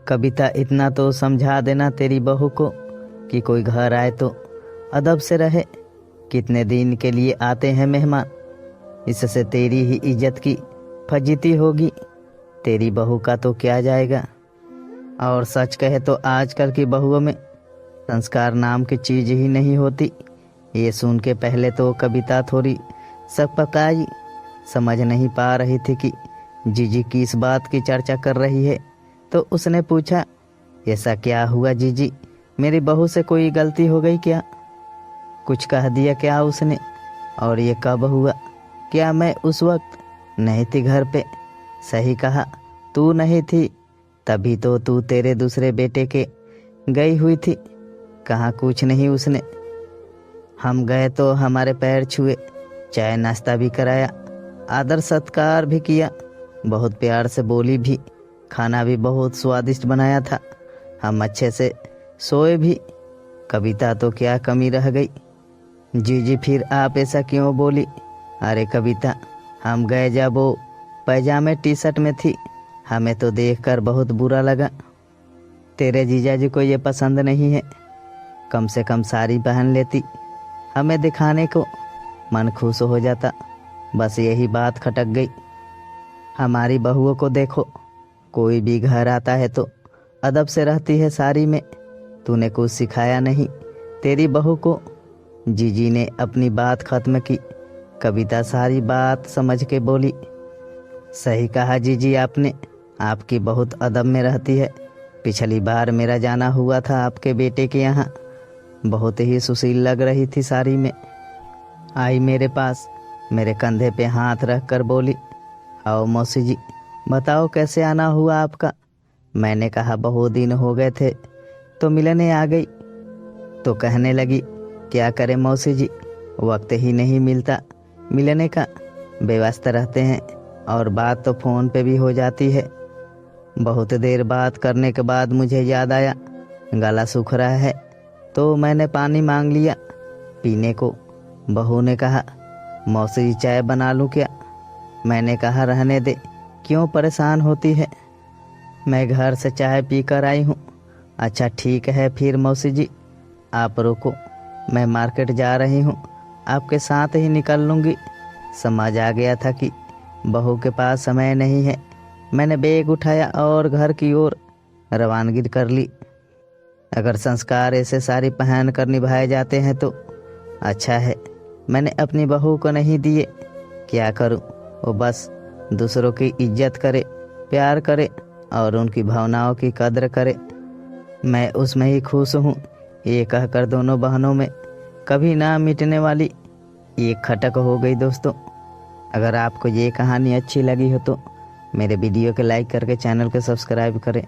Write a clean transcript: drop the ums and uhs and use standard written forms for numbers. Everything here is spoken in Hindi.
कविता, इतना तो समझा देना तेरी बहू को कि कोई घर आए तो अदब से रहे। कितने दिन के लिए आते हैं मेहमान, इससे तेरी ही इज्जत की फजीती होगी। तेरी बहू का तो क्या जाएगा। और सच कहे तो आजकल की बहुओं में संस्कार नाम की चीज़ ही नहीं होती। ये सुन के पहले तो कविता थोड़ी सकपकाई, समझ नहीं पा रही थी कि जीजी किस बात की चर्चा कर रही है। तो उसने पूछा, ऐसा क्या हुआ जीजी, मेरी बहू से कोई गलती हो गई क्या? कुछ कह दिया क्या उसने? और ये कब हुआ? क्या मैं उस वक्त नहीं थी घर पे? सही कहा, तू नहीं थी, तभी तो तू तेरे दूसरे बेटे के गई हुई थी। कहाँ कुछ नहीं उसने। हम गए तो हमारे पैर छुए, चाय नाश्ता भी कराया, आदर सत्कार भी किया, बहुत प्यार से बोली भी, खाना भी बहुत स्वादिष्ट बनाया था। हम अच्छे से सोए भी। कविता, तो क्या कमी रह गई? जीजी फिर आप ऐसा क्यों बोली? अरे कविता, हम गए जब वो पैजामे टी शर्ट में थी, हमें तो देखकर बहुत बुरा लगा। तेरे जीजा जी को ये पसंद नहीं है। कम से कम साड़ी पहन लेती, हमें दिखाने को मन खुश हो जाता। बस यही बात खटक गई। हमारी बहुओं को देखो, कोई भी घर आता है तो अदब से रहती है साड़ी में। तूने कुछ सिखाया नहीं तेरी बहू को। जीजी ने अपनी बात खत्म की। कविता सारी बात समझ के बोली, सही कहा जीजी आपने, आपकी बहुत अदब में रहती है। पिछली बार मेरा जाना हुआ था आपके बेटे के यहाँ, बहुत ही सुशील लग रही थी साड़ी में। आई मेरे पास, मेरे कंधे पे हाथ रख कर बोली, आओ मौसी जी, बताओ कैसे आना हुआ आपका? मैंने कहा बहुत दिन हो गए थे तो मिलने आ गई। तो कहने लगी, क्या करें मौसी जी, वक्त ही नहीं मिलता मिलने का, व्यस्त रहते हैं और बात तो फ़ोन पे भी हो जाती है। बहुत देर बात करने के बाद मुझे याद आया गला सूख रहा है, तो मैंने पानी मांग लिया पीने को। बहू ने कहा, मौसी जी चाय बना लूँ क्या? मैंने कहा रहने दे, क्यों परेशान होती है, मैं घर से चाय पी कर आई हूँ। अच्छा ठीक है फिर मौसी जी, आप रुको, मैं मार्केट जा रही हूँ, आपके साथ ही निकल लूँगी। समझ आ गया था कि बहू के पास समय नहीं है। मैंने बैग उठाया और घर की ओर रवानगी कर ली। अगर संस्कार ऐसे साड़ी पहन कर निभाए जाते हैं तो अच्छा है। मैंने अपनी बहू को नहीं दिए, क्या करूं? वो बस दूसरों की इज्जत करे, प्यार करे और उनकी भावनाओं की कद्र करे। मैं उसमें ही खुश हूँ। ये कहकर दोनों बहनों में कभी ना मिटने वाली एक खटक हो गई। दोस्तों, अगर आपको ये कहानी अच्छी लगी हो तो मेरे वीडियो को लाइक करके चैनल को सब्सक्राइब करें।